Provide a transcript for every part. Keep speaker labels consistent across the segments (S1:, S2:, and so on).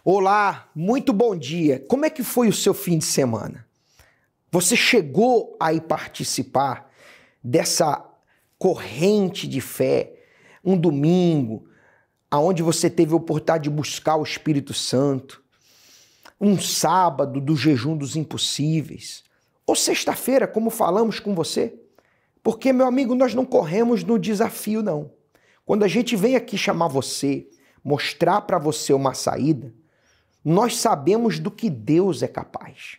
S1: Olá, muito bom dia. Como é que foi o seu fim de semana? Você chegou a ir participar dessa corrente de fé, um domingo, onde você teve a oportunidade de buscar o Espírito Santo, um sábado do jejum dos impossíveis, ou sexta-feira, como falamos com você? Porque, meu amigo, nós não corremos no desafio, não. Quando a gente vem aqui chamar você, mostrar para você uma saída, nós sabemos do que Deus é capaz.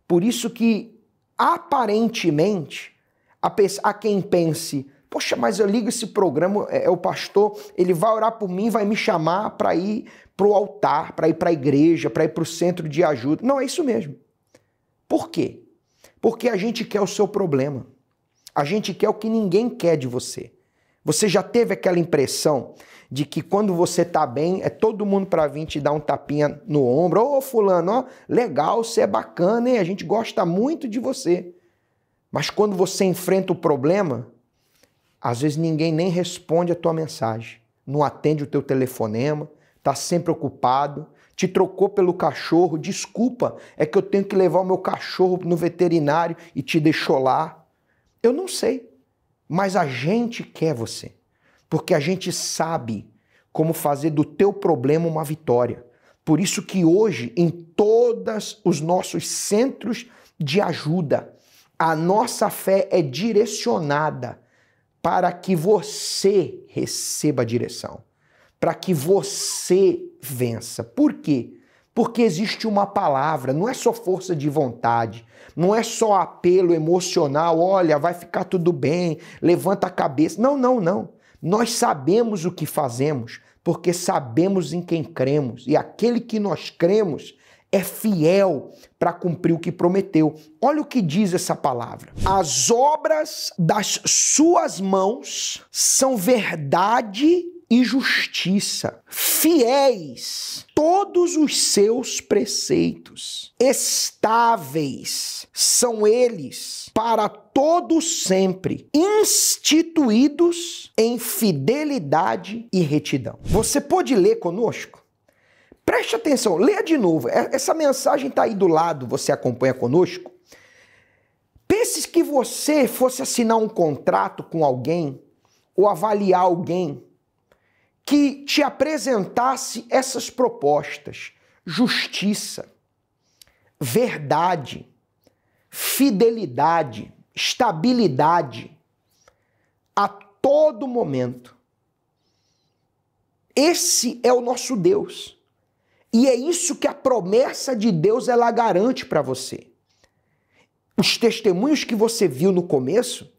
S1: Por isso que, aparentemente, há quem pense, poxa, mas eu ligo esse programa, o pastor, ele vai orar por mim, vai me chamar para ir para o altar, para ir para a igreja, para ir para o centro de ajuda. Não, é isso mesmo. Por quê? Porque a gente quer o seu problema. A gente quer o que ninguém quer de você. Você já teve aquela impressão de que quando você tá bem, é todo mundo para vir te dar um tapinha no ombro. Ô fulano, ó, legal, você é bacana, hein? A gente gosta muito de você. Mas quando você enfrenta o problema, às vezes ninguém nem responde a tua mensagem, não atende o teu telefonema, tá sempre ocupado, te trocou pelo cachorro, desculpa, é que eu tenho que levar o meu cachorro no veterinário e te deixou lá. Eu não sei, mas a gente quer você. Porque a gente sabe como fazer do teu problema uma vitória. Por isso que hoje, em todos os nossos centros de ajuda, a nossa fé é direcionada para que você receba a direção, para que você vença. Por quê? Porque existe uma palavra, não é só força de vontade, não é só apelo emocional, olha, vai ficar tudo bem, levanta a cabeça. Não, não, não. Nós sabemos o que fazemos, porque sabemos em quem cremos. E aquele que nós cremos é fiel para cumprir o que prometeu. Olha o que diz essa palavra. As obras das suas mãos são verdade e justiça. Fiéis todos os seus preceitos. Estáveis são eles para todo sempre, instituídos em fidelidade e retidão. Você pode ler conosco? Preste atenção, leia de novo. Essa mensagem está aí do lado, você acompanha conosco. Pense que você fosse assinar um contrato com alguém ou avaliar alguém que te apresentasse essas propostas: justiça, verdade, fidelidade, estabilidade, a todo momento. Esse é o nosso Deus. E é isso que a promessa de Deus ela garante para você. Os testemunhos que você viu no começo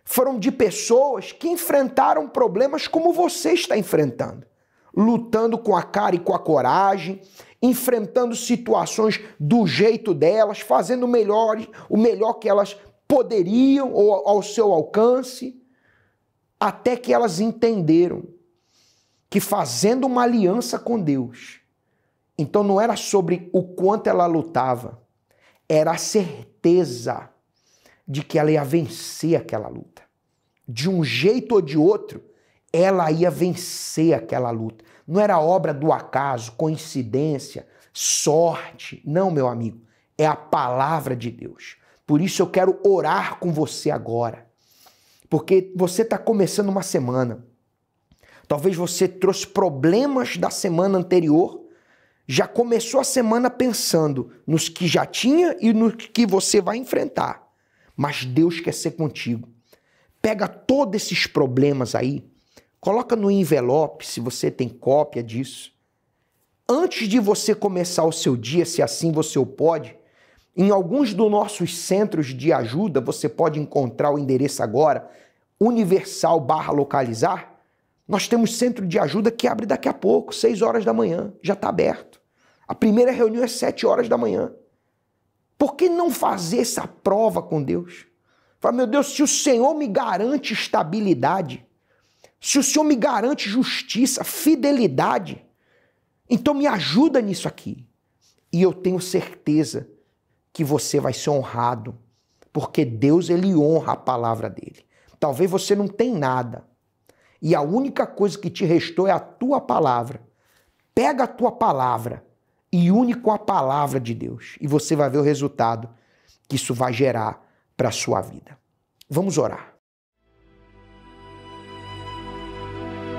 S1: foram de pessoas que enfrentaram problemas como você está enfrentando, lutando com a cara e com a coragem, enfrentando situações do jeito delas, fazendo o melhor que elas poderiam ou ao seu alcance, até que elas entenderam que fazendo uma aliança com Deus, então não era sobre o quanto ela lutava, era a certeza de que ela ia vencer aquela luta. De um jeito ou de outro, ela ia vencer aquela luta. Não era obra do acaso, coincidência, sorte. Não, meu amigo. É a palavra de Deus. Por isso eu quero orar com você agora. Porque você está começando uma semana. Talvez você trouxe problemas da semana anterior, já começou a semana pensando nos que já tinha e no que você vai enfrentar. Mas Deus quer ser contigo. Pega todos esses problemas aí, coloca no envelope, se você tem cópia disso. Antes de você começar o seu dia, se assim você o pode, em alguns dos nossos centros de ajuda, você pode encontrar o endereço agora, universal/localizar. Nós temos centro de ajuda que abre daqui a pouco, 6 horas da manhã, já está aberto. A primeira reunião é 7 horas da manhã. Por que não fazer essa prova com Deus? Fala, meu Deus, se o Senhor me garante estabilidade, se o Senhor me garante justiça, fidelidade, então me ajuda nisso aqui. E eu tenho certeza que você vai ser honrado, porque Deus, ele honra a palavra dele. Talvez você não tenha nada, e a única coisa que te restou é a tua palavra. Pega a tua palavra e une com a palavra de Deus. E você vai ver o resultado que isso vai gerar para a sua vida. Vamos orar.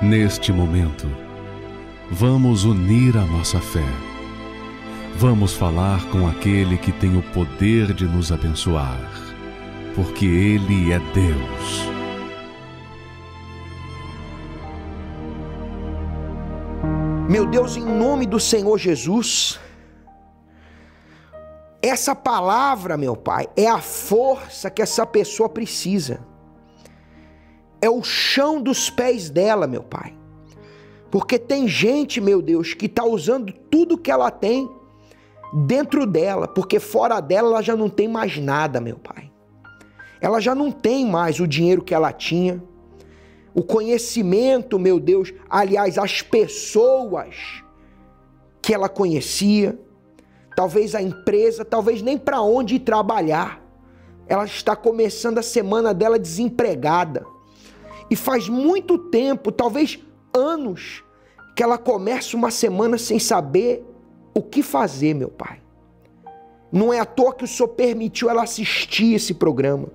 S2: Neste momento, vamos unir a nossa fé. Vamos falar com aquele que tem o poder de nos abençoar, porque Ele é Deus.
S1: Meu Deus, em nome do Senhor Jesus, essa palavra, meu Pai, é a força que essa pessoa precisa. É o chão dos pés dela, meu Pai. Porque tem gente, meu Deus, que está usando tudo que ela tem dentro dela, porque fora dela ela já não tem mais nada, meu Pai. Ela já não tem mais o dinheiro que ela tinha, o conhecimento, meu Deus, aliás, as pessoas que ela conhecia, talvez a empresa, talvez nem para onde ir trabalhar. Ela está começando a semana dela desempregada. E faz muito tempo, talvez anos, que ela começa uma semana sem saber o que fazer, meu Pai. Não é à toa que o Senhor permitiu ela assistir esse programa.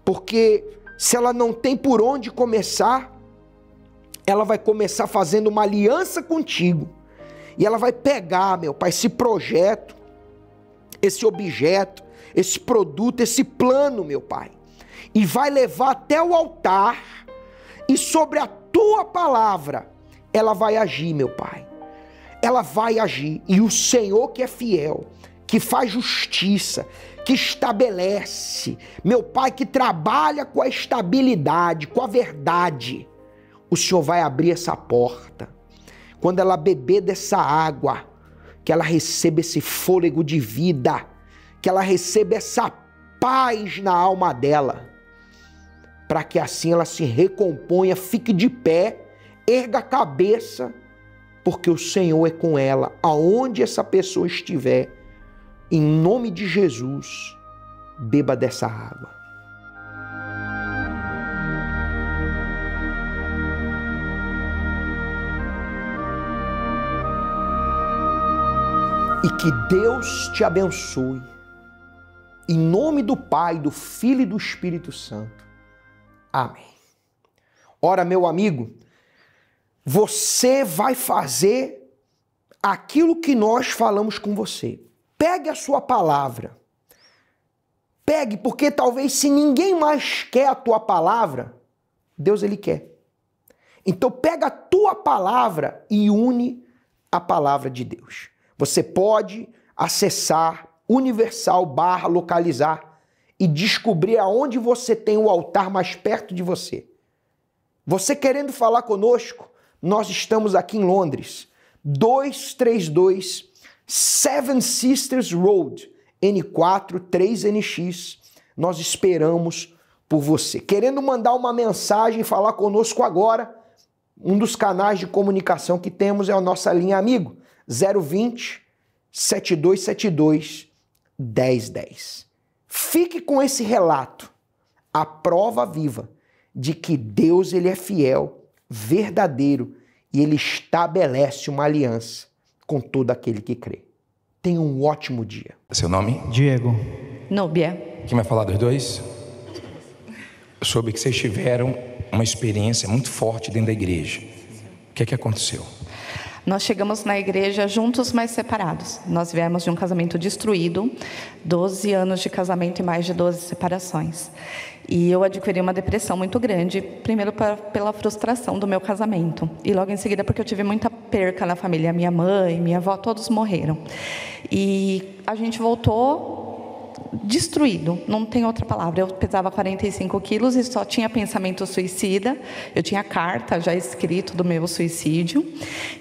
S1: Porque se ela não tem por onde começar, ela vai começar fazendo uma aliança contigo. E ela vai pegar, meu Pai, esse projeto, esse objeto, esse produto, esse plano, meu Pai. E vai levar até o altar. E sobre a tua palavra, ela vai agir, meu Pai. Ela vai agir. E o Senhor que é fiel, que faz justiça, que estabelece, meu Pai, que trabalha com a estabilidade, com a verdade, o Senhor vai abrir essa porta. Quando ela beber dessa água, que ela receba esse fôlego de vida, que ela receba essa paz na alma dela, para que assim ela se recomponha, fique de pé, erga a cabeça, porque o Senhor é com ela, aonde essa pessoa estiver. Em nome de Jesus, beba dessa água. E que Deus te abençoe. Em nome do Pai, do Filho e do Espírito Santo. Amém. Ora, meu amigo, você vai fazer aquilo que nós falamos com você. Pegue a sua palavra. Pegue, porque talvez se ninguém mais quer a tua palavra, Deus ele quer. Então pega a tua palavra e une a palavra de Deus. Você pode acessar universal/localizar e descobrir aonde você tem o altar mais perto de você. Você querendo falar conosco, nós estamos aqui em Londres, 232 Seven Sisters Road, N4 3NX. Nós esperamos por você. Querendo mandar uma mensagem e falar conosco agora, um dos canais de comunicação que temos é a nossa linha amigo, 020 7272 1010. Fique com esse relato, a prova viva de que Deus ele é fiel, verdadeiro e ele estabelece uma aliança com todo aquele que crê. Tenha um ótimo dia.
S3: Seu nome?
S4: Diego.
S5: Núbia.
S3: Quem vai falar dos dois? Eu soube que vocês tiveram uma experiência muito forte dentro da igreja. O que aconteceu?
S5: Nós chegamos na igreja juntos, mas separados. Nós viemos de um casamento destruído, 12 anos de casamento e mais de 12 separações. E eu adquiri uma depressão muito grande, primeiro pela frustração do meu casamento. E logo em seguida porque eu tive muita perca na família. Minha mãe, minha avó, todos morreram. E a gente voltou destruído, não tem outra palavra. Eu pesava 45 quilos e só tinha pensamento suicida. Eu tinha carta já escrito do meu suicídio.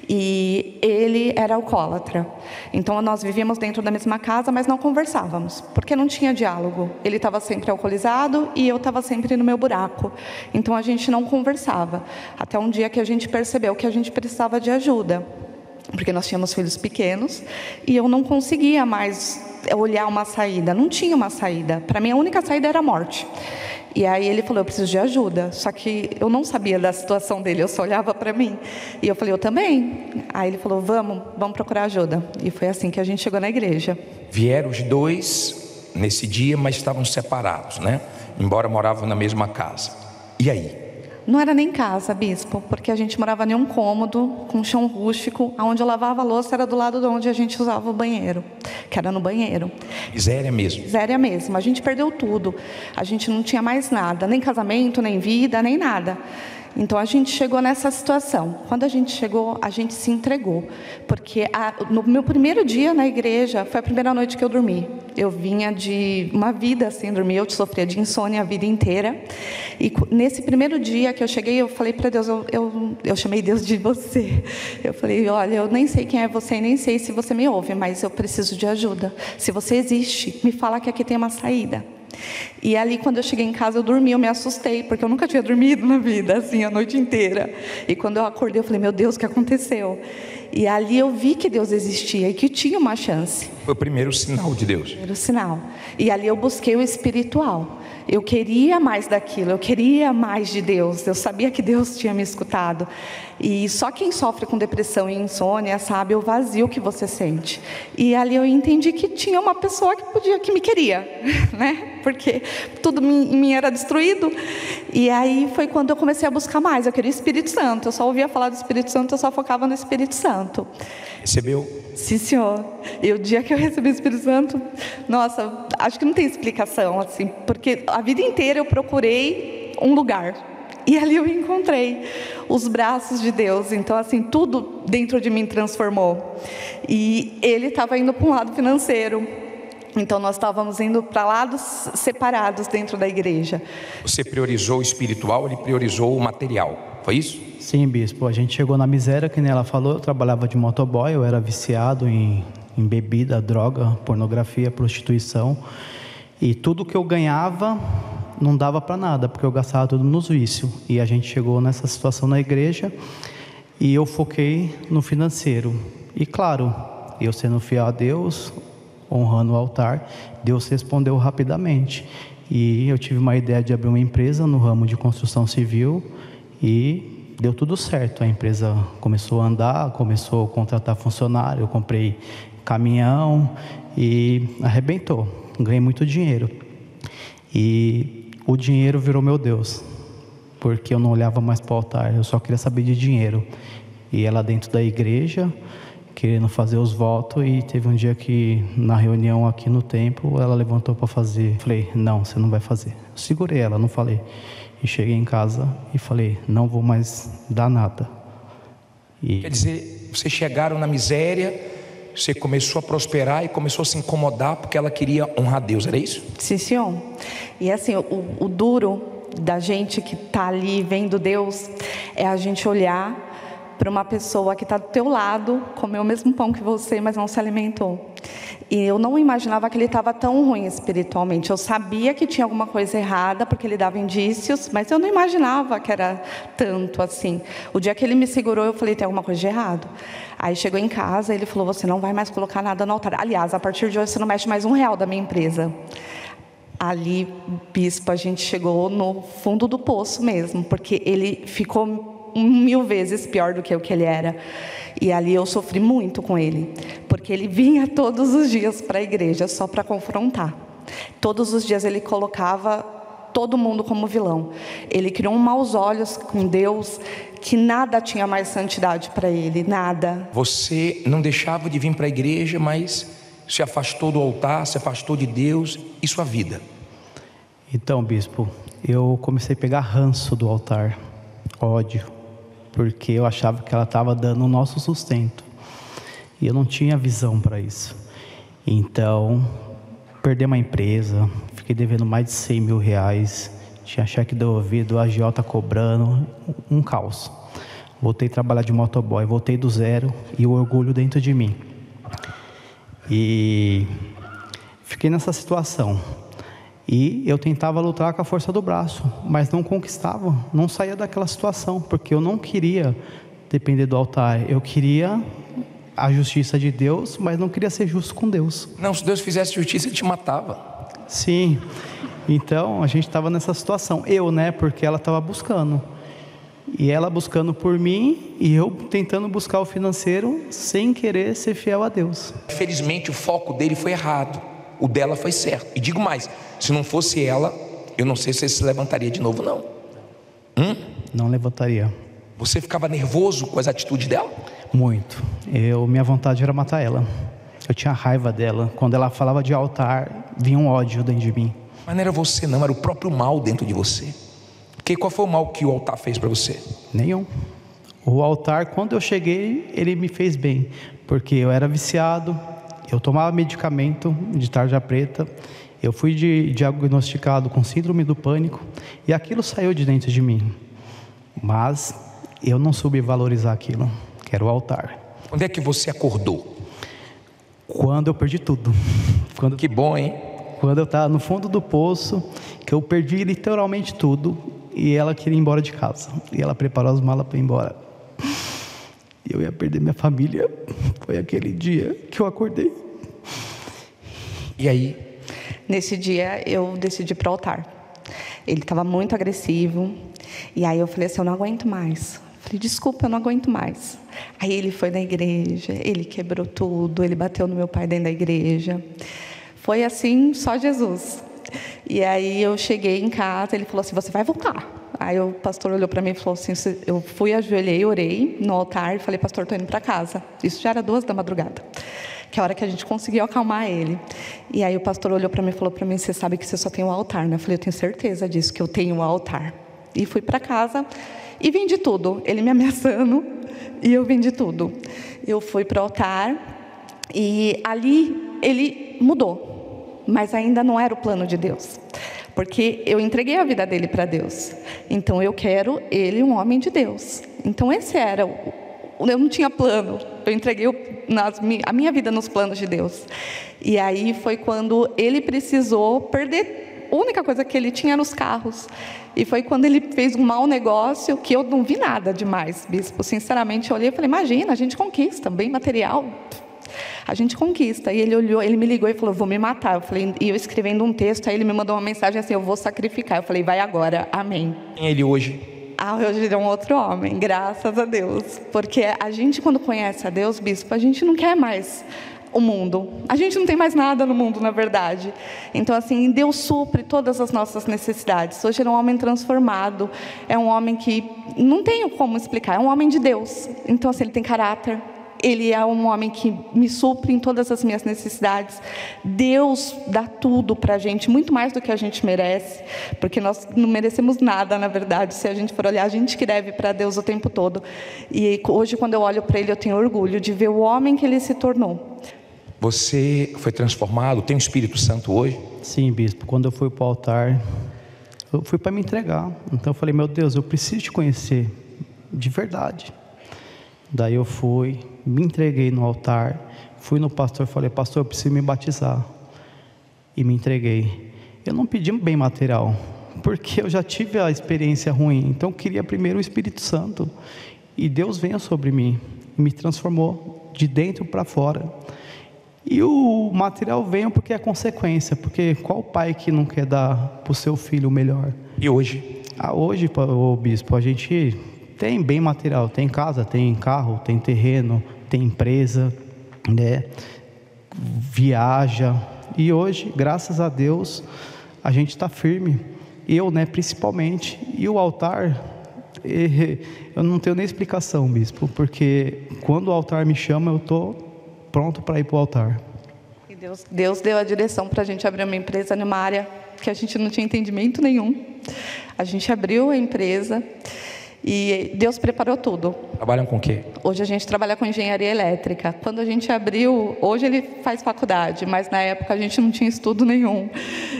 S5: E ele era alcoólatra. Então nós vivíamos dentro da mesma casa, mas não conversávamos, porque não tinha diálogo. Ele estava sempre alcoolizado e eu estava sempre no meu buraco. Então a gente não conversava. Até um dia que a gente percebeu que a gente precisava de ajuda, porque nós tínhamos filhos pequenos e eu não conseguia mais olhar uma saída. Não tinha uma saída. Para mim a única saída era a morte. E aí ele falou, eu preciso de ajuda. Só que eu não sabia da situação dele, eu só olhava para mim. E eu falei, eu também. Aí ele falou, vamos procurar ajuda. E foi assim que a gente chegou na igreja.
S3: Vieram os dois nesse dia, mas estavam separados, né? Embora moravam na mesma casa. E aí?
S5: Não era nem casa, bispo, porque a gente morava em um cômodo com um chão rústico, onde eu lavava a louça era do lado de onde a gente usava o banheiro, que era no banheiro.
S3: Miséria mesmo.
S5: Miséria mesmo. A gente perdeu tudo. A gente não tinha mais nada, nem casamento, nem vida, nem nada. Então a gente chegou nessa situação. Quando a gente chegou, a gente se entregou. Porque no meu primeiro dia na igreja, foi a primeira noite que eu dormi. Eu vinha de uma vida sem dormir, eu sofria de insônia a vida inteira. E nesse primeiro dia que eu cheguei, eu falei para Deus, eu chamei Deus de você. Eu falei, olha, eu nem sei quem é você, nem sei se você me ouve, mas eu preciso de ajuda. Se você existe, me fala que aqui tem uma saída. E ali, quando eu cheguei em casa, eu dormi, eu me assustei, porque eu nunca tinha dormido na vida, assim, a noite inteira. E quando eu acordei, eu falei, meu Deus, o que aconteceu? E ali eu vi que Deus existia e que tinha uma chance.
S3: Foi o primeiro sinal de Deus.
S5: Primeiro sinal. E ali eu busquei o espiritual. Eu queria mais daquilo, eu queria mais de Deus. Eu sabia que Deus tinha me escutado. E só quem sofre com depressão e insônia sabe o vazio que você sente. E ali eu entendi que tinha uma pessoa que me queria, né? Porque tudo em mim era destruído. E aí foi quando eu comecei a buscar mais. Eu queria o Espírito Santo. Eu só ouvia falar do Espírito Santo, eu só focava no Espírito Santo.
S3: Recebeu?
S5: Sim, senhor. E o dia que eu recebi o Espírito Santo, nossa, acho que não tem explicação, assim, porque a vida inteira eu procurei um lugar. E ali eu encontrei os braços de Deus. Então, assim, tudo dentro de mim transformou. E ele estava indo para um lado financeiro. Então, nós estávamos indo para lados separados dentro da igreja.
S3: Você priorizou o espiritual, ele priorizou o material. Foi isso?
S4: Sim, bispo. A gente chegou na miséria, que nem ela falou. Eu trabalhava de motoboy, eu era viciado em bebida, droga, pornografia, prostituição. E tudo que eu ganhava não dava para nada, porque eu gastava tudo nos vícios. E a gente chegou nessa situação na igreja e eu foquei no financeiro. E claro, eu sendo fiel a Deus, honrando o altar, Deus respondeu rapidamente. E eu tive uma ideia de abrir uma empresa no ramo de construção civil e deu tudo certo. A empresa começou a andar, começou a contratar funcionário, eu comprei caminhão e arrebentou. Ganhei muito dinheiro. E o dinheiro virou meu Deus, porque eu não olhava mais para o altar, eu só queria saber de dinheiro. E ela dentro da igreja, querendo fazer os votos, e teve um dia que na reunião aqui no templo, ela levantou para fazer. Falei, não, você não vai fazer. Eu segurei ela, não falei. E cheguei em casa e falei, não vou mais dar nada.
S3: Quer dizer, vocês chegaram na miséria, você começou a prosperar e começou a se incomodar porque ela queria honrar Deus, era isso?
S5: Sim, senhor. E assim, o duro da gente que está ali vendo Deus é a gente olhar para uma pessoa que está do teu lado, comeu o mesmo pão que você, mas não se alimentou. E eu não imaginava que ele estava tão ruim espiritualmente. Eu sabia que tinha alguma coisa errada, porque ele dava indícios, mas eu não imaginava que era tanto assim. O dia que ele me segurou, eu falei, tem alguma coisa de errado. Aí chegou em casa, ele falou, você não vai mais colocar nada no altar. Aliás, a partir de hoje você não mexe mais R$1 da minha empresa. Ali, bispo, a gente chegou no fundo do poço mesmo, porque ele ficou 1000 vezes pior do que o que ele era. E ali eu sofri muito com ele, porque ele vinha todos os dias para a igreja só para confrontar. Todos os dias ele colocava todo mundo como vilão. Ele criou maus olhos com Deus, que nada tinha mais santidade para ele, nada.
S3: Você não deixava de vir para a igreja, mas se afastou do altar, se afastou de Deus e sua vida.
S4: Então, bispo, eu comecei a pegar ranço do altar, ódio, porque eu achava que ela estava dando o nosso sustento. E eu não tinha visão para isso. Então, perdi uma empresa, fiquei devendo mais de R$100 mil, tinha cheque devolvido, a agiota cobrando, um caos. Voltei a trabalhar de motoboy, voltei do zero e o orgulho dentro de mim. E fiquei nessa situação. E eu tentava lutar com a força do braço, mas não conquistava, não saía daquela situação, porque eu não queria depender do altar, eu queria a justiça de Deus, mas não queria ser justo com Deus.
S3: Não, se Deus fizesse justiça, ele te matava.
S4: Sim, Então, a gente estava nessa situação. Eu, né? Porque ela estava buscando. E ela buscando por mim e eu tentando buscar o financeiro sem querer ser fiel a Deus.
S3: Infelizmente, o foco dele foi errado. O dela foi certo. E digo mais, se não fosse ela, eu não sei se ele se levantaria de novo, não.
S4: Não levantaria.
S3: Você ficava nervoso com as atitudes dela?
S4: Muito. Minha vontade era matar ela. Eu tinha raiva dela. Quando ela falava de altar, vinha um ódio dentro de mim.
S3: Mas não era você não, era o próprio mal dentro de você. Porque qual foi o mal que o altar fez para você?
S4: Nenhum. O altar, quando eu cheguei, ele me fez bem. Porque eu era viciado, eu tomava medicamento de tarja preta, eu fui diagnosticado com síndrome do pânico, e aquilo saiu de dentro de mim. Mas eu não soube valorizar aquilo, que era o altar.
S3: Quando é que você acordou?
S4: Quando eu perdi tudo.
S3: Que bom, hein?
S4: Quando eu estava no fundo do poço, que eu perdi literalmente tudo, e ela queria ir embora de casa. E ela preparou as malas para ir embora. E eu ia perder minha família. Foi aquele dia que eu acordei.
S3: E aí?
S5: Nesse dia eu decidi ir para o altar. Ele estava muito agressivo. E aí eu falei assim, eu não aguento mais. Falei, desculpa, eu não aguento mais. Aí ele foi na igreja, ele quebrou tudo, ele bateu no meu pai dentro da igreja. Foi assim, só Jesus. E aí eu cheguei em casa, ele falou assim, você vai voltar. Aí o pastor olhou para mim e falou assim, eu fui, ajoelhei, orei no altar e falei, pastor, estou indo para casa. Isso já era 2 da madrugada, que é a hora que a gente conseguiu acalmar ele. E aí o pastor olhou para mim e falou para mim, você sabe que você só tem o altar, né? Eu falei, eu tenho certeza disso, que eu tenho o altar. E fui para casa e vendi tudo. Ele me ameaçando e eu vendi tudo. Eu fui para o altar e ali ele mudou, mas ainda não era o plano de Deus, porque eu entreguei a vida dele para Deus. Então eu quero ele um homem de Deus. Então esse era eu não tinha plano, eu entreguei a minha vida nos planos de Deus. E aí foi quando ele precisou perder, a única coisa que ele tinha era os carros. E foi quando ele fez um mau negócio, que eu não vi nada demais, bispo. Sinceramente, eu olhei e falei, imagina, a gente conquista, bem material, a gente conquista. E ele olhou, ele me ligou e falou, vou me matar. Eu falei, e eu escrevendo um texto, aí ele me mandou uma mensagem assim, eu vou sacrificar. Eu falei, vai agora, amém.
S3: Quem é ele hoje?
S5: Hoje ele é um outro homem, graças a Deus. Porque a gente, quando conhece a Deus, bispo, a gente não quer mais o mundo. A gente não tem mais nada no mundo, na verdade. Então, assim, Deus supre todas as nossas necessidades. Hoje ele é um homem transformado. É um homem que, não tenho como explicar, é um homem de Deus. Então, assim, ele tem caráter. Ele é um homem que me supre em todas as minhas necessidades. Deus dá tudo para a gente, muito mais do que a gente merece, porque nós não merecemos nada, na verdade. Se a gente for olhar, a gente que deve para Deus o tempo todo. E hoje, quando eu olho para ele, eu tenho orgulho de ver o homem que ele se tornou.
S3: Você foi transformado? Tem o Espírito Santo hoje?
S4: Sim, bispo. Quando eu fui para o altar, eu fui para me entregar. Então eu falei, meu Deus, eu preciso te conhecer de verdade. Daí eu fui, me entreguei no altar, fui no pastor, falei, pastor, eu preciso me batizar. E me entreguei. Eu não pedi um bem material, porque eu já tive a experiência ruim. Então eu queria primeiro o Espírito Santo. E Deus veio sobre mim e me transformou de dentro para fora. E o material veio porque é consequência. Porque qual pai que não quer dar para o seu filho o melhor?
S3: E hoje?
S4: Hoje, o bispo, a gente tem bem material, tem casa, tem carro, tem terreno, tem empresa, né? Viaja. E hoje, graças a Deus, a gente está firme. Eu, né, principalmente. E o altar, eu não tenho nem explicação, bispo, porque quando o altar me chama, eu estou pronto para ir para o altar.
S5: E Deus deu a direção para a gente abrir uma empresa numa área que a gente não tinha entendimento nenhum. A gente abriu a empresa e Deus preparou tudo.
S3: Trabalham com o quê?
S5: Hoje a gente trabalha com engenharia elétrica. Quando a gente abriu, hoje ele faz faculdade, mas na época a gente não tinha estudo nenhum.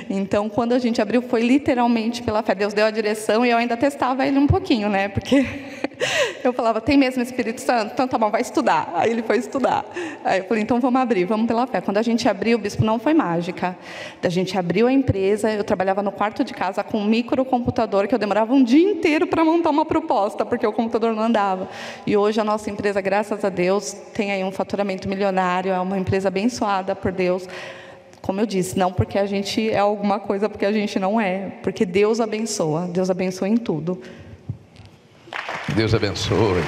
S5: Então, quando a gente abriu, foi literalmente pela fé. Deus deu a direção e eu ainda testava ele um pouquinho, né? Porque eu falava, tem mesmo Espírito Santo? Então tá bom, vai estudar. Aí ele foi estudar. Aí eu falei, então vamos abrir, vamos pela fé. Quando a gente abriu, o bispo, não foi mágica. A gente abriu a empresa, eu trabalhava no quarto de casa com um microcomputador que eu demorava um dia inteiro para montar uma proposta, porque o computador não andava. E hoje a nossa empresa, graças a Deus, tem aí um faturamento milionário, é uma empresa abençoada por Deus, Como eu disse, não porque a gente é alguma coisa, porque a gente não é. Porque Deus abençoa em tudo.
S3: Deus abençoe.